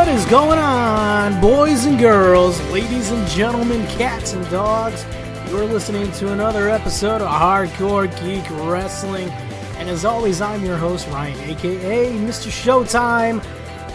is going on, boys and girls, ladies and gentlemen, cats and dogs? You're listening to another episode of Hardcore Geek Wrestling. And as always, I'm your host, Ryan, a.k.a. Mr. Showtime.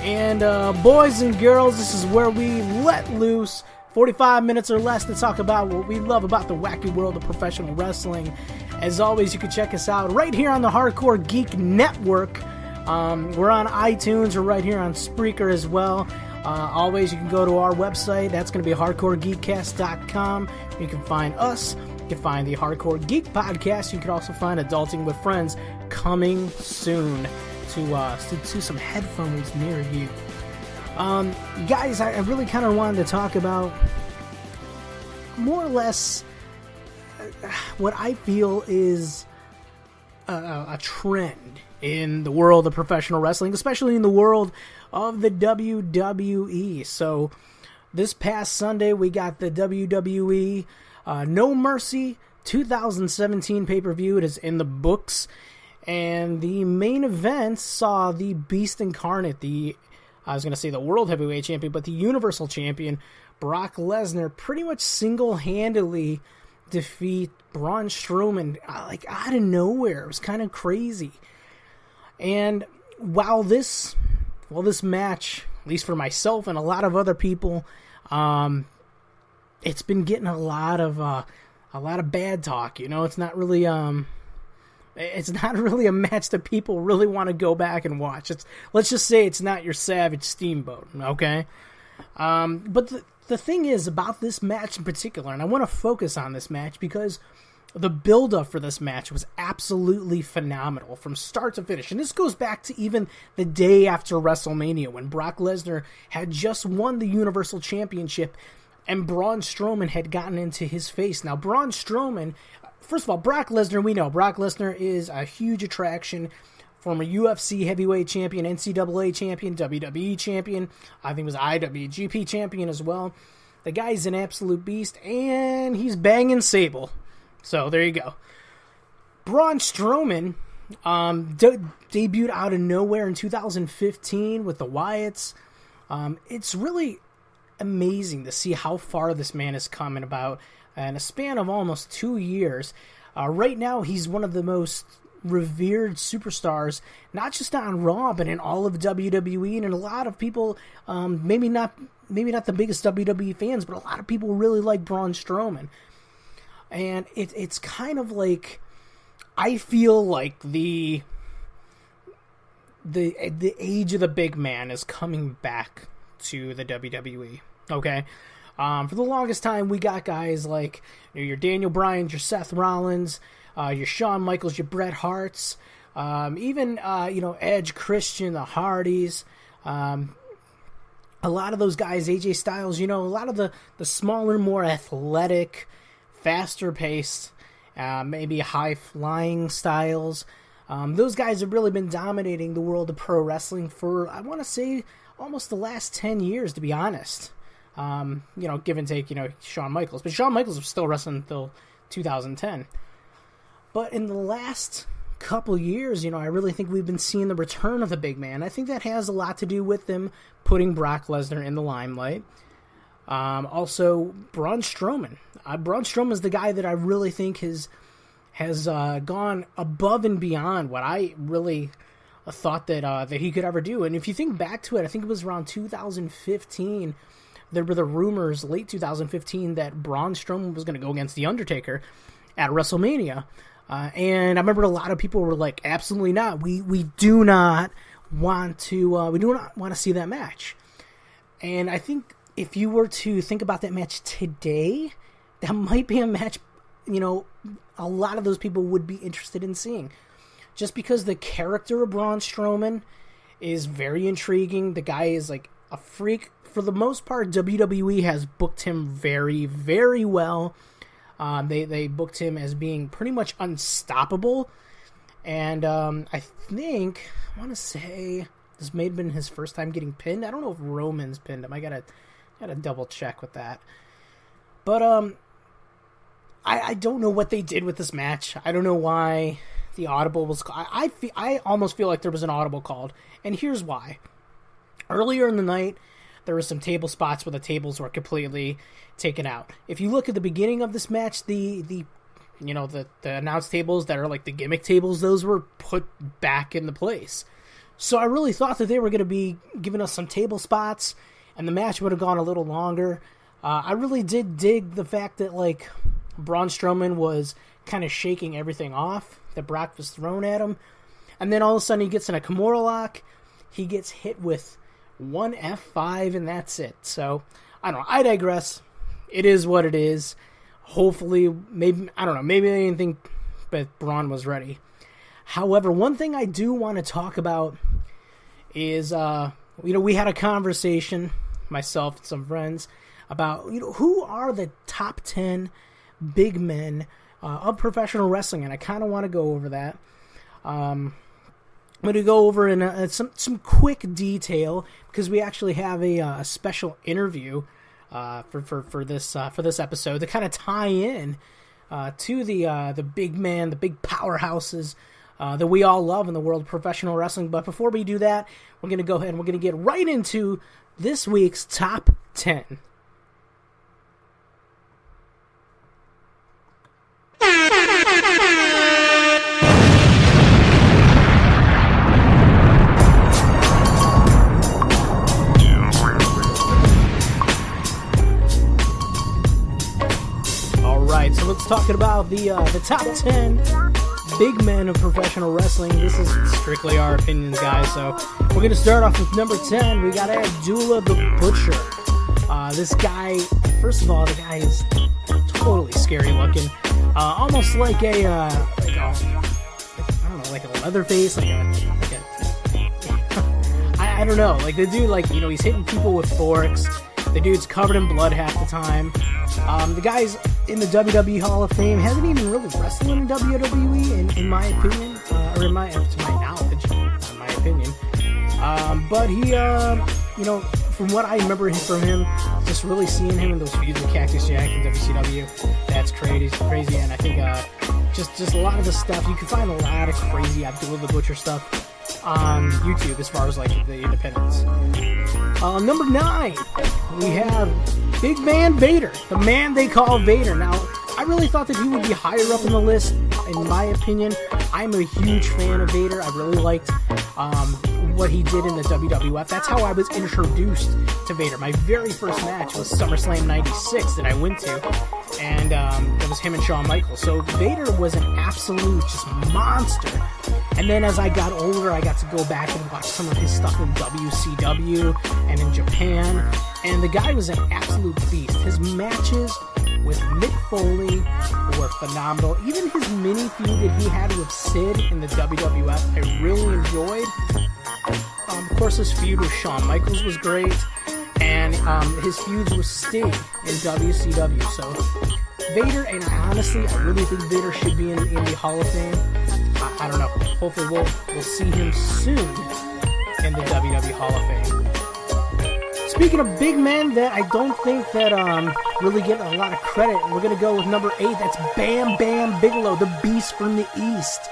And boys and girls, this is where we let loose 45 minutes or less to talk about what we love about the wacky world of professional wrestling. As always, you can check us out right here on the Hardcore Geek Network. We're on iTunes. We're right here on Spreaker as well. Always, you can go to our website. That's going to be hardcoregeekcast.com. You can find us. You can find the Hardcore Geek Podcast. You can also find Adulting with Friends coming soon to some headphones near you. Guys, I really kind of wanted to talk about more or less what I feel is a trend in the world of professional wrestling, especially in the world of the WWE. So this past Sunday, we got the WWE No Mercy 2017 pay-per-view. It is in the books. And the main event saw the Beast Incarnate, the World Heavyweight Champion, but the Universal Champion, Brock Lesnar, pretty much single-handedly defeat Braun Strowman, out of nowhere. It was kind of crazy. And while this match, at least for myself and a lot of other people, it's been getting a lot of bad talk. You know, it's not really a match that people really want to go back and watch. Let's just say it's not your Savage Steamboat, okay? But the thing is about this match in particular, and I want to focus on this match because the build-up for this match was absolutely phenomenal from start to finish. And this goes back to even the day after WrestleMania when Brock Lesnar had just won the Universal Championship and Braun Strowman had gotten into his face. Now, Braun Strowman, first of all, Brock Lesnar, we know Brock Lesnar is a huge attraction. Former UFC heavyweight champion, NCAA champion, WWE champion, I think it was IWGP champion as well. The guy's an absolute beast, and he's banging Sable. So, there you go. Braun Strowman debuted out of nowhere in 2015 with the Wyatts. It's really amazing to see how far this man has come in a span of almost 2 years. Right now, he's one of the most revered superstars, not just on Raw, but in all of WWE, and a lot of people, maybe not the biggest WWE fans, but a lot of people really like Braun Strowman. And it's kind of like, I feel like the age of the big man is coming back to the WWE. Okay, for the longest time, we got guys like your Daniel Bryans, your Seth Rollins, your Shawn Michaels, your Bret Harts, even Edge, Christian, the Hardys. A lot of those guys, AJ Styles, a lot of the smaller, more athletic, faster paced, maybe high flying styles. Those guys have really been dominating the world of pro wrestling for, I want to say, almost the last 10 years, to be honest. Give and take, Shawn Michaels. But Shawn Michaels was still wrestling until 2010. But in the last couple years, I really think we've been seeing the return of the big man. I think that has a lot to do with them putting Brock Lesnar in the limelight. Also, Braun Strowman. Braun Strowman is the guy that I really think has gone above and beyond what I really thought that he could ever do. And if you think back to it, I think it was around 2015. There were the rumors, late 2015, that Braun Strowman was going to go against The Undertaker at WrestleMania. And I remember a lot of people were like, absolutely not. We do not want to see that match. And I think if you were to think about that match today, that might be a match, a lot of those people would be interested in seeing. Just because the character of Braun Strowman is very intriguing. The guy is like a freak. For the most part, WWE has booked him very, very well. They booked him as being pretty much unstoppable. And I want to say this may have been his first time getting pinned. I don't know if Roman's pinned him. I gotta double check with that. But I don't know what they did with this match. I don't know why the audible was. I almost feel like there was an audible called, and here's why. Earlier in the night, there were some table spots where the tables were completely taken out. If you look at the beginning of this match, the announced tables that are like the gimmick tables, those were put back into place. So I really thought that they were going to be giving us some table spots, and the match would have gone a little longer. I really did dig the fact that, like, Braun Strowman was kind of shaking everything off that Brock was thrown at him. And then all of a sudden he gets in a Kimura lock. He gets hit with one F5, and that's it. So, I don't know. I digress. It is what it is. Hopefully, maybe they didn't think but Braun was ready. However, one thing I do want to talk about is, we had a conversation, myself and some friends, about, who are the top 10 big men of professional wrestling, and I kind of want to go over that. I'm going to go over in some quick detail, because we actually have a special interview for this episode to kind of tie in to the big man, the big powerhouses that we all love in the world of professional wrestling. But before we do that, we're going to go ahead and we're going to get right into this week's top 10. Alright, so let's talk about the top 10 big men of professional wrestling. This is strictly our opinions, guys, so we're going to start off with number 10. We got Abdullah the Butcher. This guy, first of all, the guy is totally scary looking. Almost like a Leatherface, I don't know, like the dude, like, he's hitting people with forks. The dude's covered in blood half the time. The guy's in the WWE Hall of Fame. Hasn't even really wrestled in WWE, in my opinion, to my knowledge, in my opinion. But he, from what I remember from him, just really seeing him in those feuds with Cactus Jack and WCW, that's crazy. And I think just a lot of the stuff, you can find a lot of crazy Abdullah the Butcher stuff on YouTube as far as like the independents. Number 9, we have Big Man Vader, the man they call Vader. Now, I really thought that he would be higher up in the list, in my opinion. I'm a huge fan of Vader. I really liked what he did in the WWF. That's how I was introduced to Vader. My very first match was SummerSlam 96 that I went to, and it was him and Shawn Michaels. So Vader was an absolute just monster. And then as I got older, I got to go back and watch some of his stuff in WCW and in Japan, and the guy was an absolute beast. His matches with Mick Foley were phenomenal. Even his mini feud that he had with Sid in the WWF, I really enjoyed. Of course, his feud with Shawn Michaels was great, and his feuds with Sting in WCW. So Vader, and I really think Vader should be in the Hall of Fame. I don't know. Hopefully we'll see him soon in the WWE Hall of Fame. Speaking of big men that I don't think that really get a lot of credit, we're going to go with number 8. That's Bam Bam Bigelow, the Beast from the East.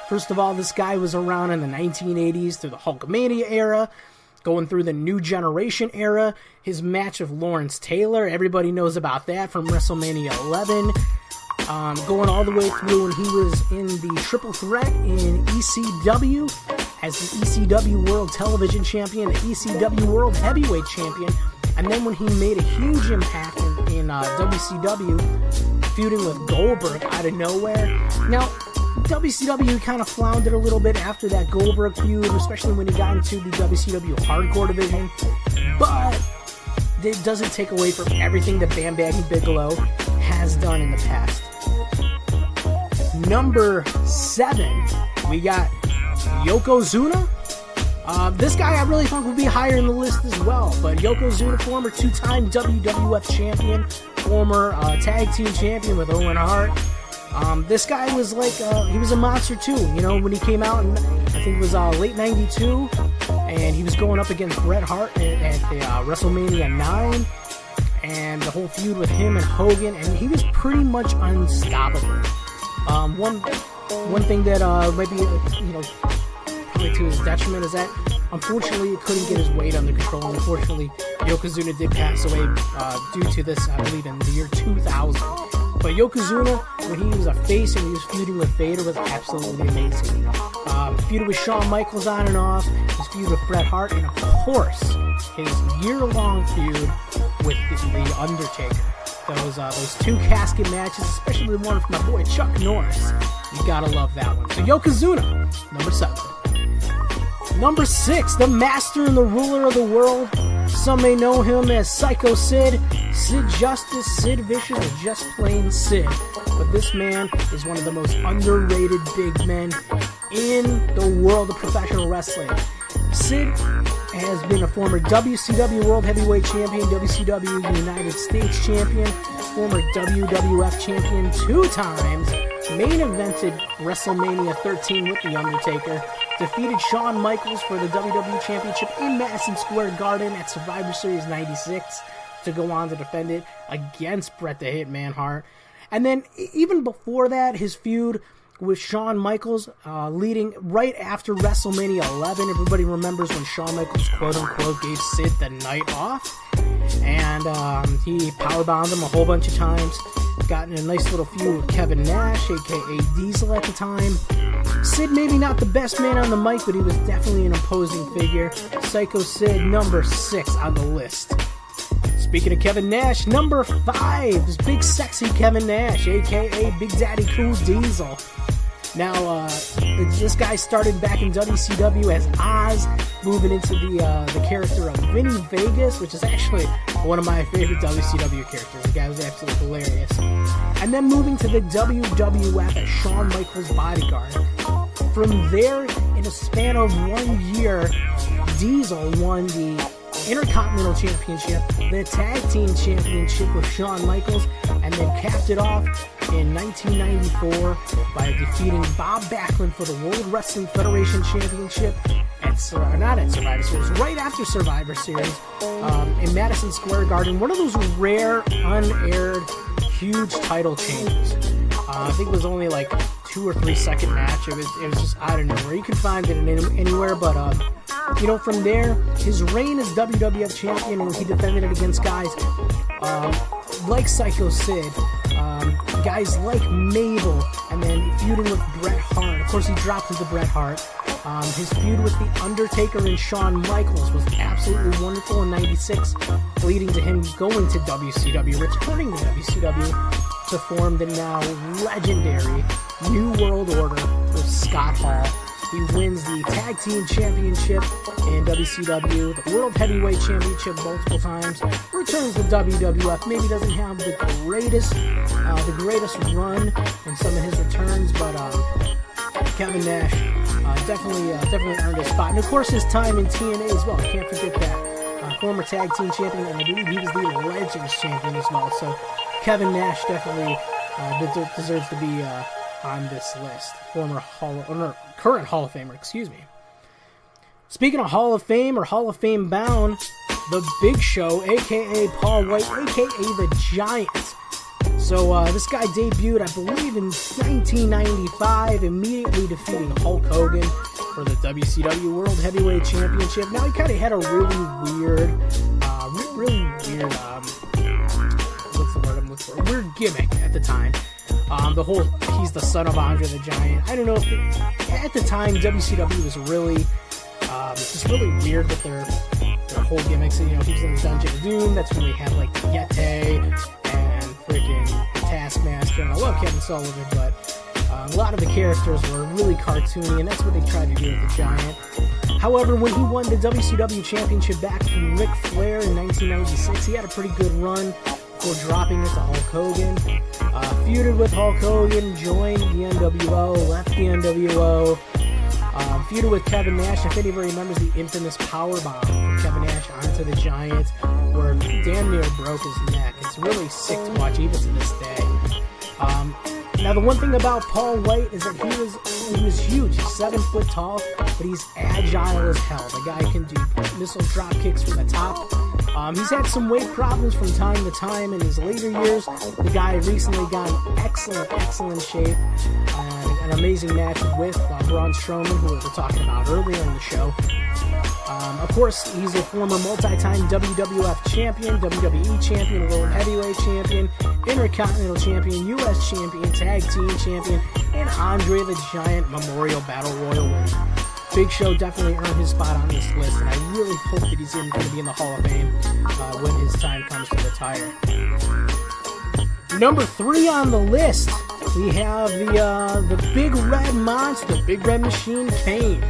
First of all, this guy was around in the 1980s through the Hulkamania era, going through the New Generation era. His match of Lawrence Taylor, everybody knows about that from WrestleMania 11. Going all the way through when he was in the Triple Threat in ECW as the ECW World Television Champion, the ECW World Heavyweight Champion, and then when he made a huge impact in WCW, feuding with Goldberg out of nowhere. Now, WCW kind of floundered a little bit after that Goldberg feud, especially when he got into the WCW Hardcore division, but it doesn't take away from everything that Bam Bam Bigelow has done in the past. Number 7, we got Yokozuna. This guy I really thought would be higher in the list as well, but Yokozuna, former 2-time WWF champion, former tag team champion with Owen Hart. This guy was like, he was a monster too, when he came out, and I think it was late 92, and he was going up against Bret Hart at the WrestleMania 9, and the whole feud with him and Hogan, and he was pretty much unstoppable. One thing that might be, honestly, to his detriment, is that unfortunately he couldn't get his weight under control. Unfortunately, Yokozuna did pass away due to this, I believe, in the year 2000. But Yokozuna, when he was a face and he was feuding with Vader, was absolutely amazing. Feuded with Shawn Michaels on and off, his feud with Bret Hart, and of course, his year-long feud with The Undertaker. Those two casket matches, especially the one from my boy Chuck Norris. You gotta love that one. So Yokozuna, number 7. Number 6, the master and the ruler of the world. Some may know him as Psycho Sid, Sid Justice, Sid Vicious, or just plain Sid. But this man is one of the most underrated big men in the world of professional wrestling. Sid has been a former WCW World Heavyweight Champion, WCW United States Champion, former WWF Champion 2 times, main evented WrestleMania 13 with The Undertaker, defeated Shawn Michaels for the WWE Championship in Madison Square Garden at Survivor Series 96 to go on to defend it against Bret the Hitman Hart. And then even before that, his feud with Shawn Michaels leading right after WrestleMania 11. Everybody remembers when Shawn Michaels, quote-unquote, gave Sid the night off. And he powerbombed him a whole bunch of times. Got in a nice little feud with Kevin Nash, a.k.a. Diesel at the time. Sid, maybe not the best man on the mic, but he was definitely an imposing figure. Psycho Sid, number 6 on the list. Speaking of Kevin Nash, number 5 is Big Sexy Kevin Nash, a.k.a. Big Daddy Cool Diesel. Now, this guy started back in WCW as Oz, moving into the character of Vinny Vegas, which is actually one of my favorite WCW characters. The guy was absolutely hilarious. And then moving to the WWF as Shawn Michaels' bodyguard. From there, in a span of 1 year, Diesel won the Intercontinental Championship, the Tag Team Championship with Shawn Michaels, and then capped it off in 1994 by defeating Bob Backlund for the World Wrestling Federation Championship not at Survivor Series, right after Survivor Series, in Madison Square Garden. One of those rare, unaired, huge title changes. I think it was only like 2 or 3 second match. It was just, I don't know where you can find it anywhere, but from there, his reign as WWF champion, and he defended it against guys like Psycho Sid, guys like Mabel, and then feuding with Bret Hart. Of course, he dropped into Bret Hart. His feud with The Undertaker and Shawn Michaels was absolutely wonderful in 96, leading to him going to WCW, returning to WCW to form the now legendary New World Order with Scott Hall. He wins the Tag Team Championship in WCW, the World Heavyweight Championship multiple times, returns to WWF. Maybe doesn't have the greatest run in some of his returns, but Kevin Nash definitely earned his spot. And of course, his time in TNA as well. I can't forget that. Former Tag Team Champion, and I believe he was the Legends Champion as well. So Kevin Nash definitely deserves to be on this list. Current Hall of Famer, excuse me. Speaking of Hall of Fame or Hall of Fame bound, The Big Show, a.k.a. Paul White, a.k.a. The Giant. So this guy debuted, I believe, in 1995, immediately defeating Hulk Hogan for the WCW World Heavyweight Championship. Now, he kind of had a really weird, weird gimmick at the time. He's the son of Andre the Giant. I don't know if at the time WCW was really just really weird with their whole gimmicks. You know, he was in the Dungeon of Doom. That's when we had like the Yeti and freaking Taskmaster. And I love Kevin Sullivan, but a lot of the characters were really cartoony, and that's what they tried to do with the Giant. However, when he won the WCW Championship back from Ric Flair in 1996, he had a pretty good run before dropping it to Hulk Hogan. Feuded with Hulk Hogan, joined the NWO, left the NWO. Feuded with Kevin Nash. If anybody remembers the infamous powerbomb from Kevin Nash onto the Giant, where damn near broke his neck. It's really sick to watch, even to this day. Now, the one thing about Paul White is that he was huge. He's 7 foot tall, but he's agile as hell. The guy can do missile drop kicks from the top. He's had some weight problems from time to time in his later years. The guy recently got in excellent shape. an amazing match with Braun Strowman, who we were talking about earlier in the show. Of course, he's a former multi-time WWF champion, WWE champion, World Heavyweight champion, Intercontinental champion, U.S. champion, Tag Team champion, and Andre the Giant Memorial Battle Royal winner. Big Show definitely earned his spot on this list, and I really hope that he's going to be in the Hall of Fame when his time comes to retire. Number 3 on the list, we have the Big Red Monster, Big Red Machine, Kane.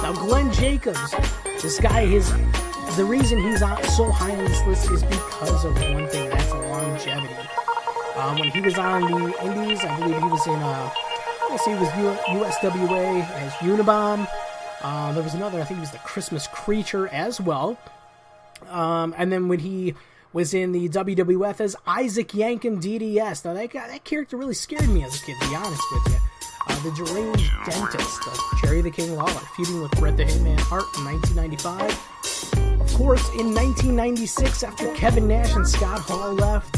Now, Glenn Jacobs, this guy, the reason he's so high on this list is because of one thing, that's longevity. When he was on the Indies, I believe he was in, he was USWA as Unabomb. There was another, I think he was the Christmas Creature as well. And then when he was in the WWF as Isaac Yankem DDS. Now, that character really scared me as a kid, to be honest with you. The deranged dentist of Jerry the King Lawler, feuding with Bret the Hitman Hart in 1995. Of course, in 1996, after Kevin Nash and Scott Hall left,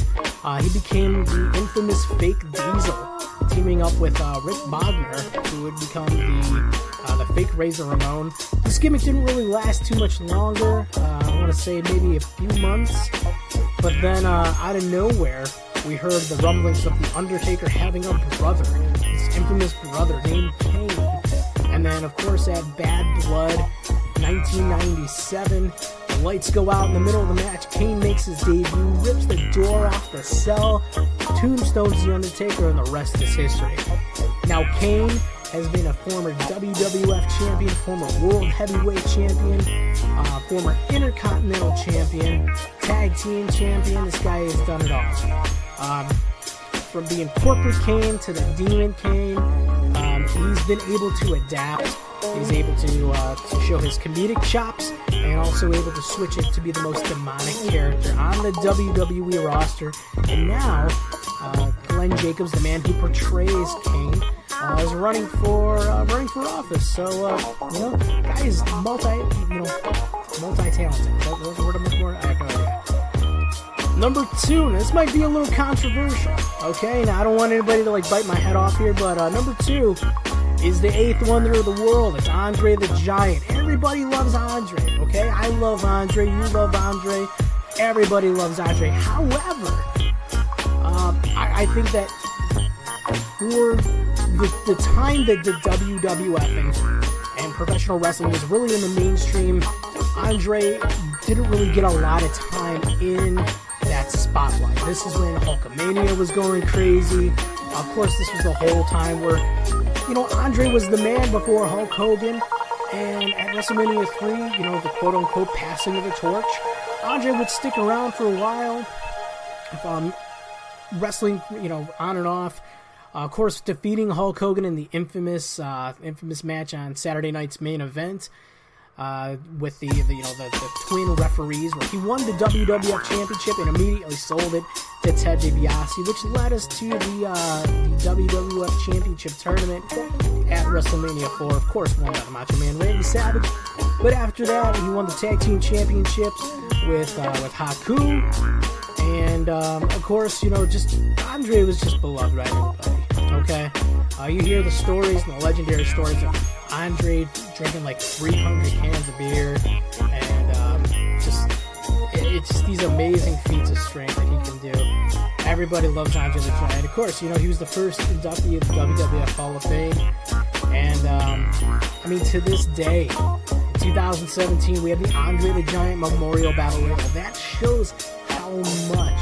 he became the infamous Fake Diesel, teaming up with Rick Bogner, who would become the fake Razor Ramon. This gimmick didn't really last too much longer. I want to say maybe a few months. But then, out of nowhere, we heard the rumblings of The Undertaker having a brother, his infamous brother named Kane. And then, of course, at Bad Blood, 1997, the lights go out in the middle of the match. Kane makes his debut, rips the door off the cell, tombstones The Undertaker, and the rest is history. Now, Kane has been a former WWF champion, former World Heavyweight champion, former Intercontinental champion, Tag Team champion. This guy has done it all. From being Corporate Kane to the Demon Kane, he's been able to adapt. He's able to show his comedic chops, and also able to switch it to be the most demonic character on the WWE roster. And now, Glenn Jacobs, the man who portrays Kane, is running for office. So guy is multi-talented. What word I'm looking for? I have no idea. Number 2. Now this might be a little controversial. Okay, now I don't want anybody to bite my head off here, but number 2 is the 8th wonder of the world. It's Andre the Giant. Everybody loves Andre. Okay, I love Andre. You love Andre. Everybody loves Andre. However, I think that for the time that the WWF and professional wrestling was really in the mainstream, Andre didn't really get a lot of time in that spotlight. This is when Hulkamania was going crazy. Of course, this was the whole time where, Andre was the man before Hulk Hogan. And at WrestleMania 3, the quote-unquote passing of the torch, Andre would stick around for a while, wrestling, on and off. Of course, defeating Hulk Hogan in the infamous match on Saturday night's main event with the twin referees, where he won the WWF Championship and immediately sold it to Ted DiBiase, which led us to the WWF Championship tournament at WrestleMania 4. Of course, won by the Macho Man Randy Savage. But after that, he won the Tag Team Championships with Haku. And, of course, Andre was just beloved by everybody, okay? You hear the stories and the legendary stories of Andre drinking 300 cans of beer, and it's just these amazing feats of strength that he can do. Everybody loves Andre the Giant. Of course, he was the first inductee of the WWF Hall of Fame, and, to this day, in 2017, we have the Andre the Giant Memorial Battle Royal. That shows how much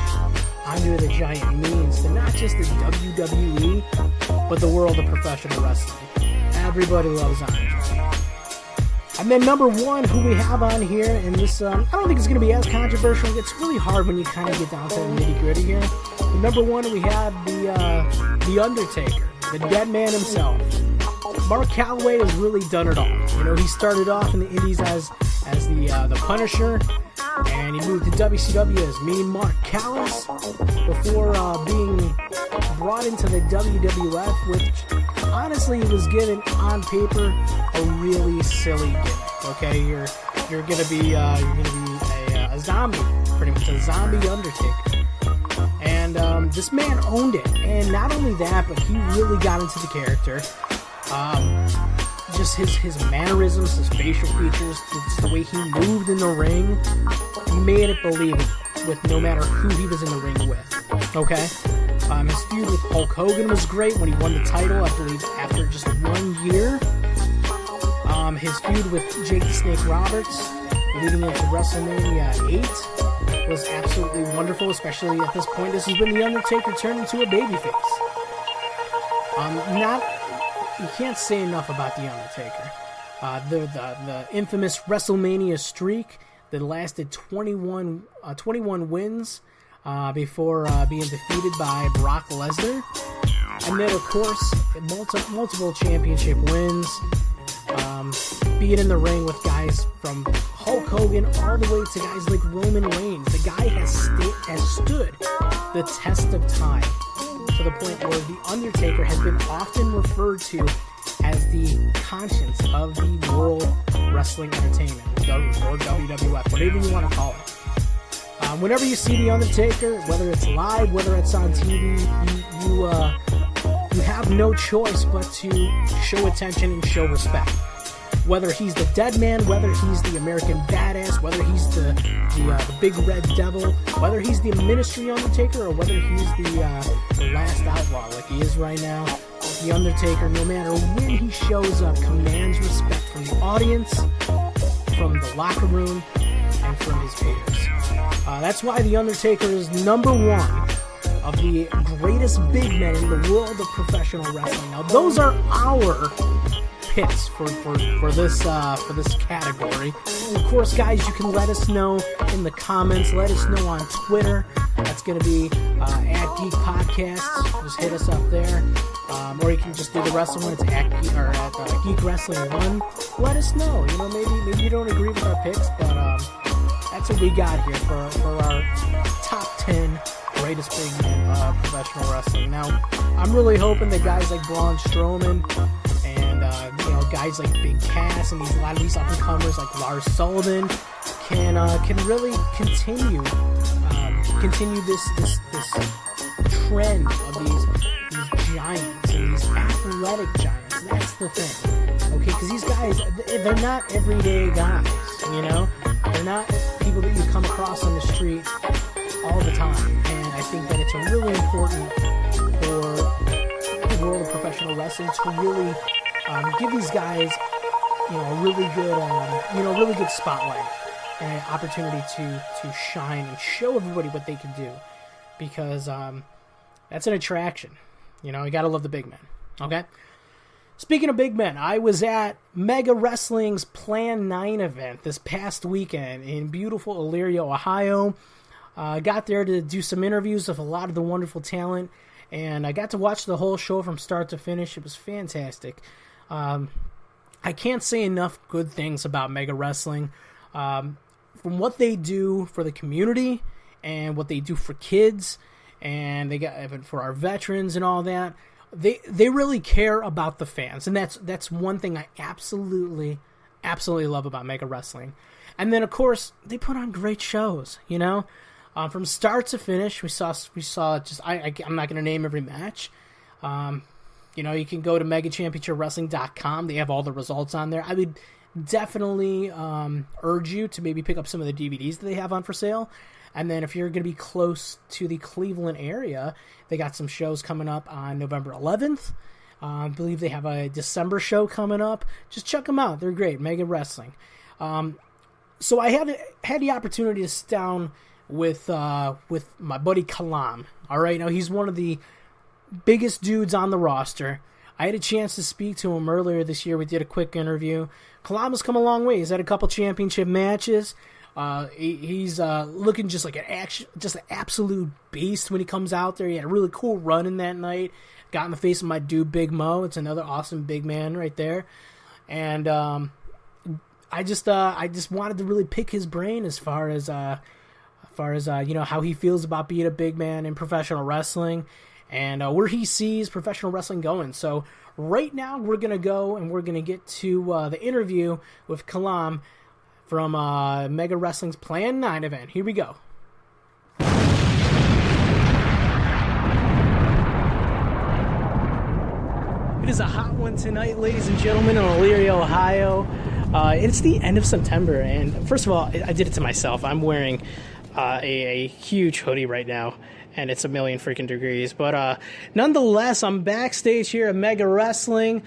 Andre the Giant means to not just the WWE, but the world of professional wrestling. Everybody loves Andre. And then number 1, who we have on here, and this, I don't think it's going to be as controversial. It's really hard when you kind of get down to the nitty-gritty here. But number 1, we have the Undertaker, the dead man himself. Mark Calloway has really done it all. He started off in the Indies as the Punisher, and he moved to WCW as Mean Mark Callis before being brought into the WWF, which honestly was given on paper a really silly gimmick. Okay, you're gonna be a zombie, pretty much a zombie Undertaker, and this man owned it. And not only that, but he really got into the character. Just his mannerisms, his facial features, just the way he moved in the ring, made it believable with no matter who he was in the ring with. Okay, his feud with Hulk Hogan was great when he won the title after just 1 year. His feud with Jake the Snake Roberts leading into WrestleMania 8 was absolutely wonderful, especially at this point. This is when The Undertaker turned into a babyface. You can't say enough about The Undertaker. The infamous WrestleMania streak that lasted 21 wins before being defeated by Brock Lesnar. And then, of course, multiple championship wins. Being in the ring with guys from Hulk Hogan all the way to guys like Roman Reigns. The guy has stood the test of time, to the point where The Undertaker has been often referred to as the conscience of the World Wrestling Entertainment, or WWF, whatever you want to call it. Whenever you see The Undertaker, whether it's live, whether it's on TV, you have no choice but to show attention and show respect. Whether he's the dead man, whether he's the American badass, whether he's the big red devil, whether he's the Ministry Undertaker, or whether he's the last outlaw like he is right now, The Undertaker, no matter when he shows up, commands respect from the audience, from the locker room, and from his peers. That's why The Undertaker is number one of the greatest big men in the world of professional wrestling. Now, those are our picks for this category. And of course, guys, you can let us know in the comments. Let us know on Twitter. That's going to be at Geek Podcasts. Just hit us up there. Or you can just do the wrestling one. It's at Geek Wrestling 1. Let us know. Maybe you don't agree with our picks, but that's what we got here for our top 10 greatest big men of professional wrestling. Now, I'm really hoping that guys like Braun Strowman and guys like Big Cass and a lot of these up-and-comers like Lars Sullivan can really continue this trend of these giants and these athletic giants. That's the thing, okay? Because these guys, they're not everyday guys, They're not people that you come across on the street all the time. And I think that it's really important for the world of professional wrestling to really give these guys, a really good spotlight and an opportunity to shine and show everybody what they can do, because that's an attraction. You gotta love the big men. Okay. Speaking of big men, I was at Mega Wrestling's Plan 9 event this past weekend in beautiful Elyria, Ohio. Got there to do some interviews with a lot of the wonderful talent, and I got to watch the whole show from start to finish. It was fantastic. I can't say enough good things about Mega Wrestling. From what they do for the community and what they do for kids, and they got for our veterans and all that. They really care about the fans, and that's one thing I absolutely love about Mega Wrestling. And then, of course, they put on great shows. From start to finish, we saw just I'm not going to name every match. You can go to MegaChampionshipWrestling.com. They have all the results on there. I would definitely urge you to maybe pick up some of the DVDs that they have on for sale. And then if you're going to be close to the Cleveland area, they got some shows coming up on November 11th. I believe they have a December show coming up. Just check them out. They're great. Mega Wrestling. So I had the opportunity to sit down with my buddy Kalam. All right, now he's one of the biggest dudes on the roster. I had a chance to speak to him earlier this year. We did a quick interview. Kalam has come a long way. He's had a couple championship matches. He's looking just like an absolute beast when he comes out there. He had a really cool run in that night. Got in the face of my dude Big Mo. It's another awesome big man right there. And I just wanted to really pick his brain as far as how he feels about being a big man in professional wrestling, and where he sees professional wrestling going. So right now we're gonna go and we're gonna get to the interview with Kalam from Mega Wrestling's Plan 9 event. Here we go. It is a hot one tonight, ladies and gentlemen, in Elyria, Ohio. It's the end of September, and first of all, I did it to myself. I'm wearing a huge hoodie right now, and it's a million freaking degrees. But nonetheless, I'm backstage here at Mega Wrestling,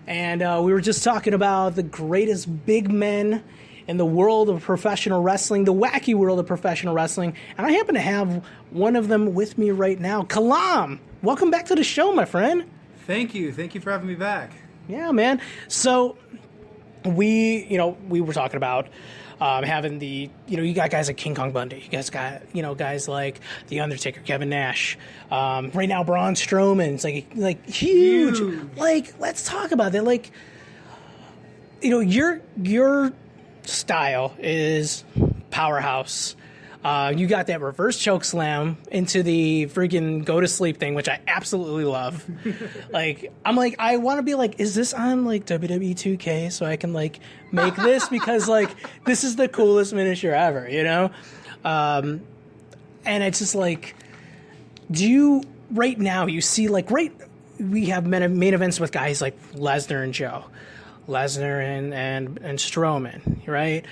and we were just talking about the greatest big men in the world of professional wrestling, the wacky world of professional wrestling, and I happen to have one of them with me right now. Kalam, welcome back to the show, my friend. Thank you for having me back. Yeah, man. So we were talking about having the, you got guys like King Kong Bundy. You guys got, guys like The Undertaker, Kevin Nash. Right now, Braun Strowman's like huge. Like, let's talk about that. Like, your style is powerhouse. You got that reverse choke slam into the freaking go to sleep thing, which I absolutely love. I want to be like, is this on like WWE 2K so I can like make this, because like this is the coolest finisher ever, and it's just like, do you right now you see like we have main events with guys like Lesnar and Joe, Lesnar and Strowman, right?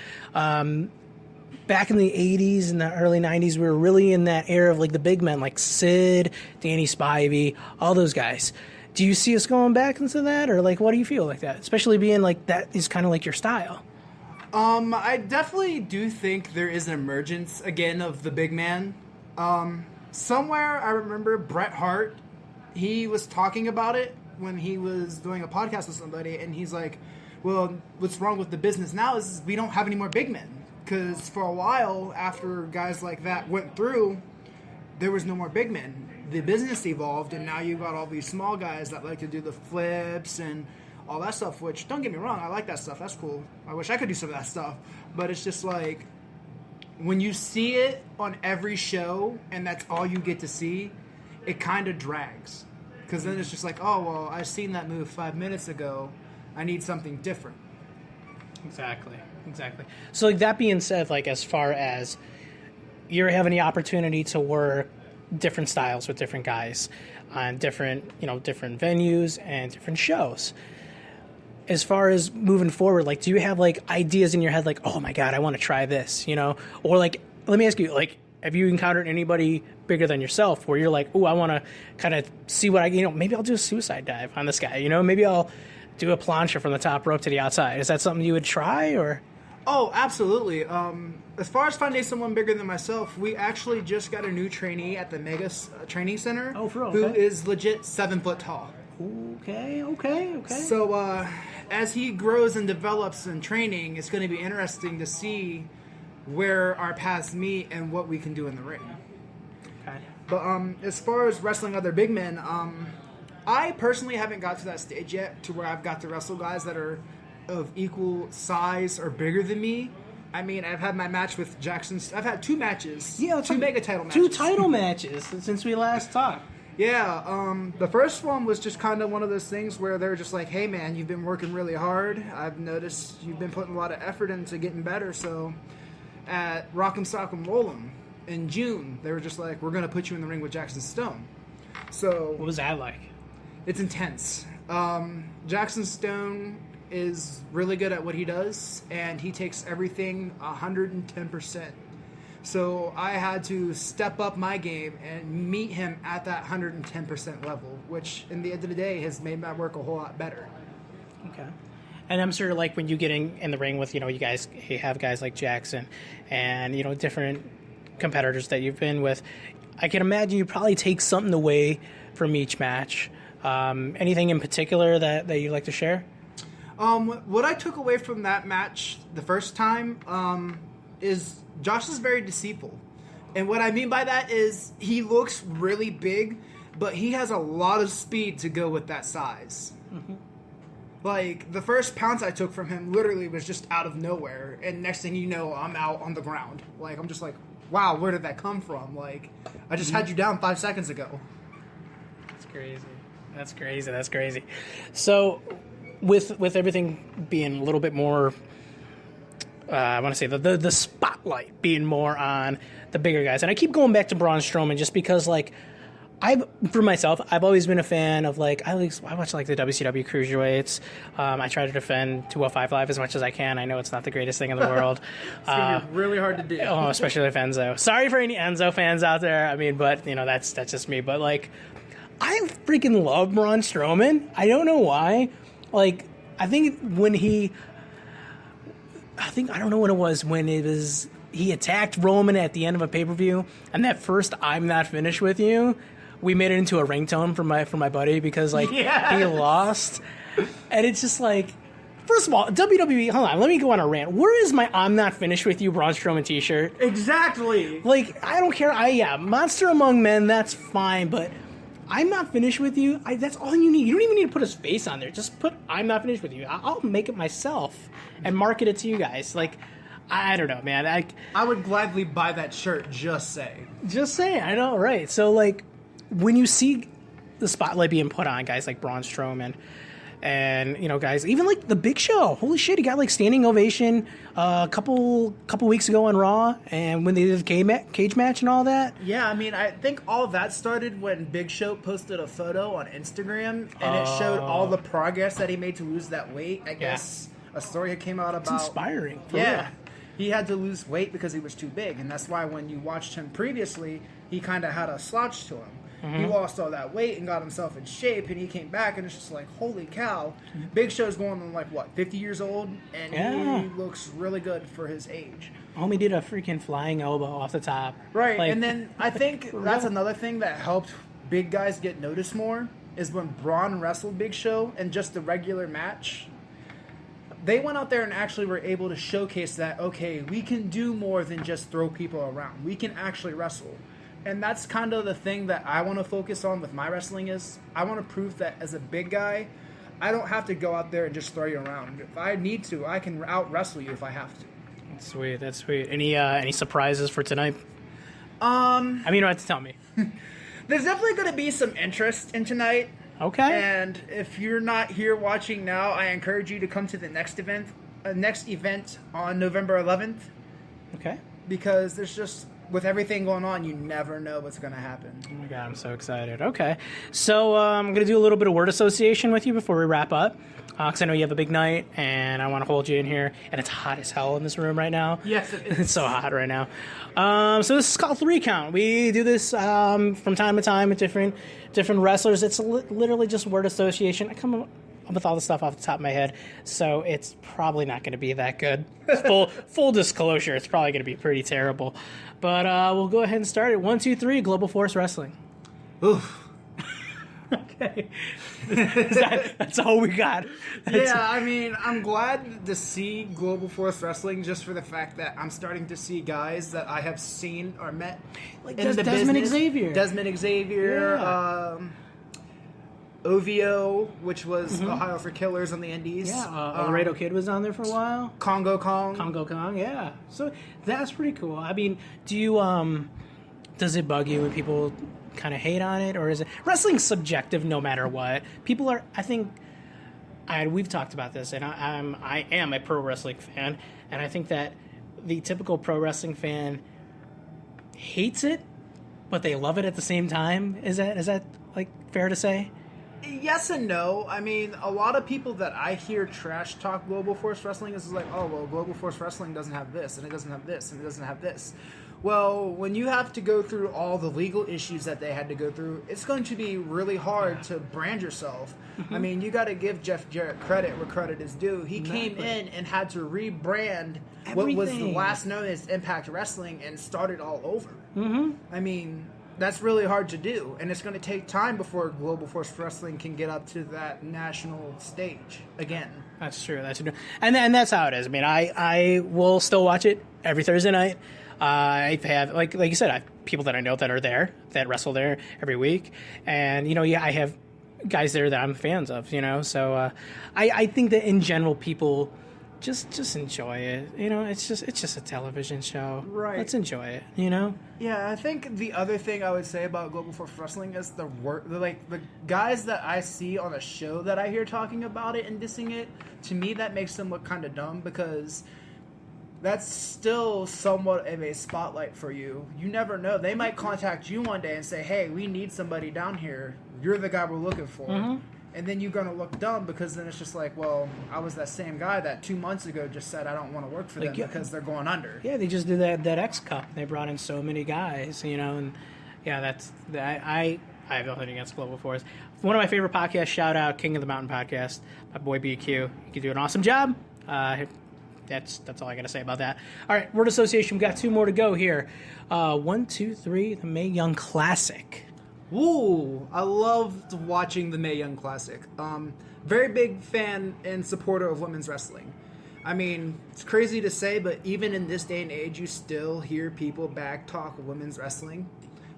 Back in the 80s and the early 90s, we were really in that era of like the big men, like Sid, Danny Spivey, all those guys. Do you see us going back into that, or like what do you feel like that? Especially being like that is kind of like your style. I definitely do think there is an emergence again of the big man. Somewhere I remember Bret Hart, he was talking about it when he was doing a podcast with somebody, and he's like, well, what's wrong with the business now is we don't have any more big men. Because for a while, after guys like that went through, there was no more big men. The business evolved, and now you've got all these small guys that like to do the flips and all that stuff, which, don't get me wrong, I like that stuff. That's cool. I wish I could do some of that stuff. But it's just like, when you see it on every show, and that's all you get to see, it kind of drags. Because then it's just like, oh, well, I've seen that move 5 minutes ago. I need something different. Exactly. So like that being said, like as far as you're having the opportunity to work different styles with different guys on different venues and different shows, as far as moving forward, like do you have like ideas in your head like, oh my God, I want to try this, or like, let me ask you, like, have you encountered anybody bigger than yourself where you're like, oh, I want to kind of see what maybe I'll do a suicide dive on this guy, maybe I'll do a plancha from the top rope to the outside. Is that something you would try, or? Oh, absolutely. As far as finding someone bigger than myself, we actually just got a new trainee at the Mega Training Center. Oh, for real? Who is legit 7 foot tall. Okay. So as he grows and develops in training, it's going to be interesting to see where our paths meet and what we can do in the ring. Okay. But as far as wrestling other big men, I personally haven't got to that stage yet to where I've got to wrestle guys that are of equal size or bigger than me. I mean, I've had my match with Jackson. I've had 2 matches. Yeah, 2 mega title matches. 2 title matches since we last talked. Yeah, the first one was just kind of one of those things where they're just like, hey man, you've been working really hard. I've noticed you've been putting a lot of effort into getting better. So at Rock'em Sock'em Roll'em in June, they were just like, we're going to put you in the ring with Jackson Stone. So what was that like? It's intense. Jackson Stone is really good at what he does, and he takes everything 110%. So I had to step up my game and meet him at that 110% level, which in the end of the day has made my work a whole lot better. Okay. And I'm sure like when you get in the ring with, you have guys like Jackson and, different competitors that you've been with, I can imagine you probably take something away from each match. Anything in particular that you'd like to share? What I took away from that match the first time is Josh is very deceitful. And what I mean by that is he looks really big, but he has a lot of speed to go with that size. Mm-hmm. Like, the first pounce I took from him literally was just out of nowhere. And next thing you know, I'm out on the ground. Like, I'm just like, wow, where did that come from? Like, I just had you down 5 seconds ago. That's crazy. So, with everything being a little bit more, I want to say the spotlight being more on the bigger guys, and I keep going back to Braun Strowman just because, like, For myself, I've always been a fan of I watch like the WCW cruiserweights. I try to defend 205 Live as much as I can. I know it's not the greatest thing in the world. It's gonna be really hard to do. Oh, especially with Enzo. Sorry for any Enzo fans out there. I mean, but that's just me. But I freaking love Braun Strowman. I don't know why. I think I don't know what it was when it was he attacked Roman at the end of a pay-per-view, and that first "I'm not finished with you." We made it into a ringtone for my buddy because he lost, and it's just first of all, WWE. Hold on, let me go on a rant. Where is my "I'm not finished with you" Braun Strowman T-shirt? Exactly. I don't care. Monster Among Men, that's fine, but I'm not finished with you. That's all you need. You don't even need to put his face on there. Just put "I'm not finished with you." I'll make it myself and market it to you guys. I don't know, man. I would gladly buy that shirt. Just saying. Just saying. I know, right? So when you see the spotlight being put on guys like Braun Strowman and, guys, even the Big Show, holy shit, he got standing ovation a couple weeks ago on Raw, and when they did the cage match and all that. Yeah, I mean, I think all that started when Big Show posted a photo on Instagram, and it showed all the progress that he made to lose that weight. I guess a story came out about... It's inspiring. Yeah. He had to lose weight because he was too big, and that's why when you watched him previously, he kind of had a slouch to him. Mm-hmm. He lost all that weight and got himself in shape, and he came back, and it's just holy cow. Big Show's going on 50 years old, and he looks really good for his age. Homie did a freaking flying elbow off the top. Right, and then I think that's another thing that helped big guys get noticed more, is when Braun wrestled Big Show in just the regular match. They went out there and actually were able to showcase that, okay, we can do more than just throw people around. We can actually wrestle. And that's kind of the thing that I want to focus on with my wrestling is I want to prove that as a big guy, I don't have to go out there and just throw you around. If I need to, I can out-wrestle you if I have to. That's sweet. That's sweet. Any surprises for tonight? You don't have to tell me. There's definitely going to be some interest in tonight. Okay. And if you're not here watching now, I encourage you to come to the next event on November 11th. Okay. Because there's just, with everything going on, you never know what's going to happen. Oh my God, I'm so excited. Okay. So I'm going to do a little bit of word association with you before we wrap up. Because I know you have a big night, and I want to hold you in here. And it's hot as hell in this room right now. Yes, it is. It's so hot right now. So this is called 3 Count. We do this from time to time with different wrestlers. It's literally just word association. I come up with all the stuff off the top of my head, so it's probably not going to be that good. Full disclosure, it's probably going to be pretty terrible. But we'll go ahead and start it. 1, 2, 3. Global Force Wrestling. Oof. Okay. That's all we got. I mean, I'm glad to see Global Force Wrestling just for the fact that I'm starting to see guys that I have seen or met in the Desmond business. Xavier. Desmond Xavier, OVO, which was Ohio for Killers on the Indies. Yeah, Laredo Kid was on there for a while. Congo Kong, yeah. So that's pretty cool. I mean, do you does it bug you when people kind of hate on it, or is it wrestling's subjective no matter what? People are, I think, we've talked about this, and I am a pro wrestling fan, and I think that the typical pro wrestling fan hates it, but they love it at the same time. Is that fair to say? Yes and no. I mean, a lot of people that I hear trash talk Global Force Wrestling is oh, well, Global Force Wrestling doesn't have this, and it doesn't have this, and it doesn't have this. Well, when you have to go through all the legal issues that they had to go through, it's going to be really hard to brand yourself. Mm-hmm. I mean, you got to give Jeff Jarrett credit where credit is due. He came in and had to rebrand what was the last known as Impact Wrestling and start it all over. Mm-hmm. I mean, that's really hard to do, and it's going to take time before Global Force Wrestling can get up to that national stage again. That's true. And that's how it is. I mean, I will still watch it every Thursday night. I have, like you said, I have people that I know that are there, that wrestle there every week. And, I have guys there that I'm fans of, So I think that in general, people just enjoy it. It's just a television show. Right. Let's enjoy it, Yeah, I think the other thing I would say about Global Force Wrestling is the guys that I see on a show that I hear talking about it and dissing it, to me that makes them look kind of dumb because that's still somewhat of a spotlight for you. You never know. They might contact you one day and say, hey, we need somebody down here. You're the guy we're looking for. And then you're going to look dumb because then it's just like, well, I was that same guy that 2 months ago just said I don't want to work for them because they're going under. Yeah, they just did that X Cup. They brought in so many guys, and yeah, I have nothing against Global Force. One of my favorite podcasts, shout out King of the Mountain podcast, my boy BQ. He can do an awesome job. That's all I got to say about that. All right, word association. We got 2 more to go here. 1, 2, 3. The Mae Young Classic. Ooh, I loved watching the Mae Young Classic. Very big fan and supporter of women's wrestling. I mean, it's crazy to say, but even in this day and age, you still hear people back talk women's wrestling,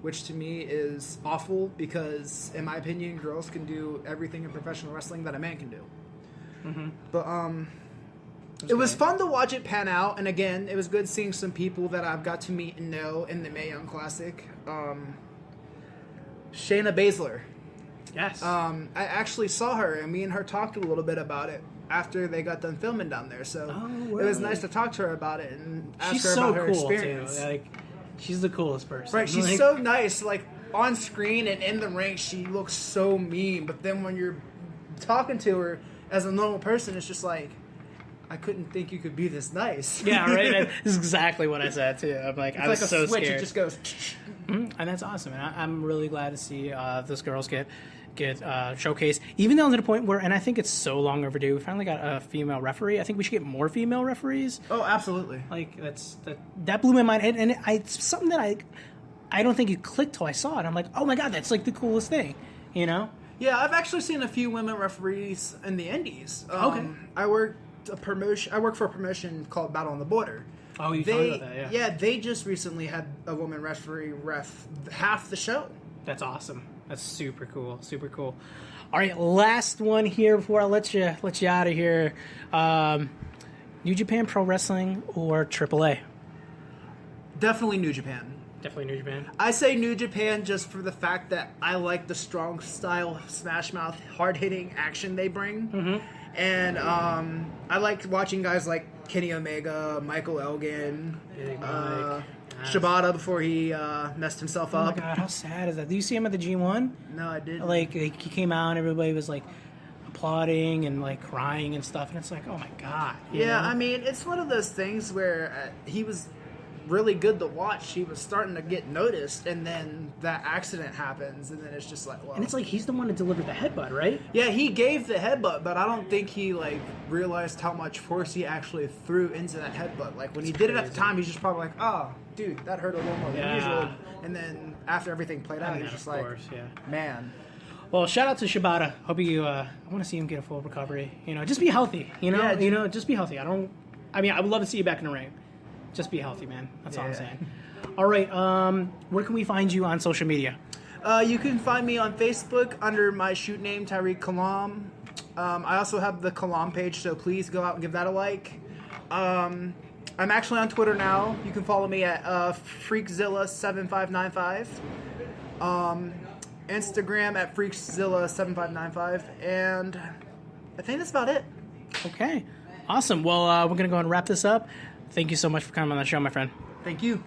which to me is awful because, in my opinion, girls can do everything in professional wrestling that a man can do. But it was fun to watch it pan out, and again, it was good seeing some people that I've got to meet and know in the Mae Young Classic. Shayna Baszler. Yes. I actually saw her, and me and her talked a little bit about it after they got done filming down there. So it was nice to talk to her about it and ask her about her experience. Too. Like, she's the coolest person. Right, she's so nice. Like, on screen and in the ring, she looks so mean. But then when you're talking to her as a normal person, it's just like, I couldn't think you could be this nice. Yeah, right. That's exactly what I said too. I'm like, I was like so a switch, scared. It just goes. And that's awesome. And I'm really glad to see those girls get showcased. Even though to the point where, and I think it's so long overdue. We finally got a female referee. I think we should get more female referees. Oh, absolutely. Like that blew my mind, and it's something that I don't think it clicked till I saw it. I'm like, oh my god, that's like the coolest thing, Yeah, I've actually seen a few women referees in the Indies. Okay. I work for a promotion called Battle on the Border. Oh, you talked about that, yeah. Yeah, they just recently had a woman referee ref half the show. That's awesome. That's super cool. Super cool. All right, last one here before I let you out of here. New Japan Pro Wrestling or AAA? Definitely New Japan. Definitely New Japan. I say New Japan just for the fact that I like the strong style, smash mouth, hard hitting action they bring. And I liked watching guys like Kenny Omega, Michael Elgin, Shibata before he messed himself up. Oh my god, how sad is that? Did you see him at the G1? No, I didn't. Like he came out and everybody was like applauding and like crying and stuff, and it's like, oh my god. Yeah, I mean, it's one of those things where he was really good to watch. He was starting to get noticed, and then that accident happens, and then it's just like, well. And it's like he's the one that delivered the headbutt, right? Yeah, he gave the headbutt, but I don't think he realized how much force he actually threw into that headbutt. Like when he did it at the time, he's just probably like, "Oh, dude, that hurt a little more than usual." And then after everything played out, he's just like, "Man." Well, shout out to Shibata. Hope you. I want to see him get a full recovery. Just be healthy. Just be healthy. I would love to see you back in the ring. Just be healthy, man. That's all I'm saying. All right. Where can we find you on social media? You can find me on Facebook under my shoot name, Tyreek Kalam. I also have the Kalam page, so please go out and give that a like. I'm actually on Twitter now. You can follow me at Freakzilla7595. Instagram at Freakzilla7595. And I think that's about it. Okay. Awesome. Well, we're going to go and wrap this up. Thank you so much for coming on the show, my friend. Thank you.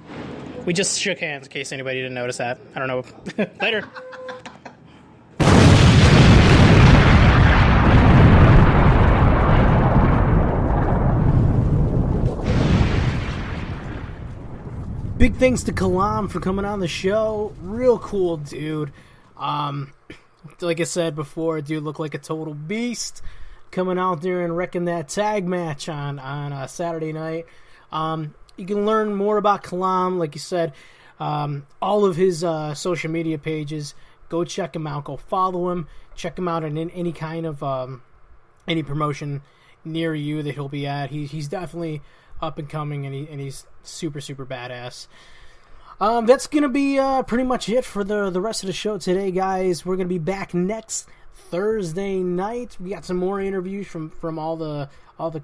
We just shook hands in case anybody didn't notice that. I don't know. Later. Big thanks to Kalam for coming on the show. Real cool dude. Like I said before, dude looked like a total beast coming out there and wrecking that tag match on Saturday night. You can learn more about Kalam, like you said, all of his social media pages. Go check him out. Go follow him. Check him out in any kind of any promotion near you that he'll be at. He's definitely up and coming, and he's super, super badass. That's going to be pretty much it for the rest of the show today, guys. We're going to be back next Thursday night. We got some more interviews from all the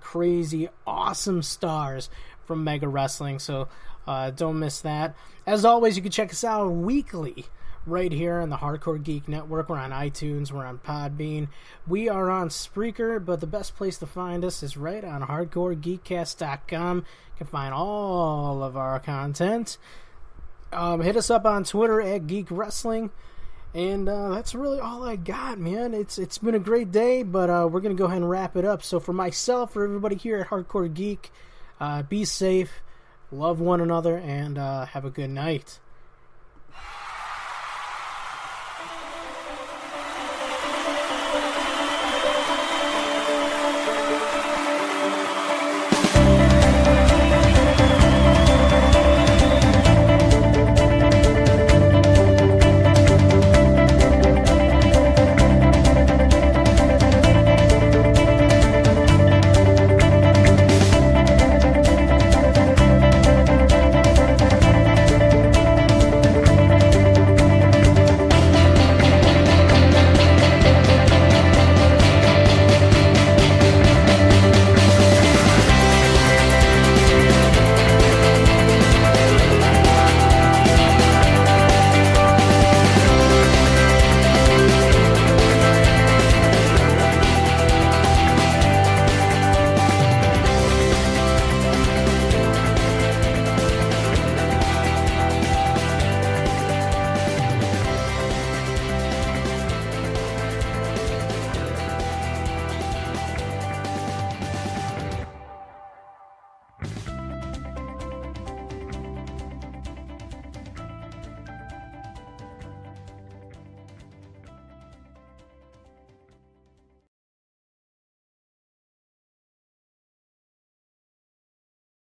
crazy, awesome stars from Mega Wrestling, so don't miss that. As always, you can check us out weekly right here on the Hardcore Geek Network. We're on iTunes, we're on Podbean, we are on Spreaker, but the best place to find us is right on hardcoregeekcast.com. You can find all of our content. Hit us up on Twitter at Geek Wrestling. And that's really all I got, man. It's been a great day, but we're going to go ahead and wrap it up. So for myself, for everybody here at Hardcore Geek, be safe, love one another, and have a good night.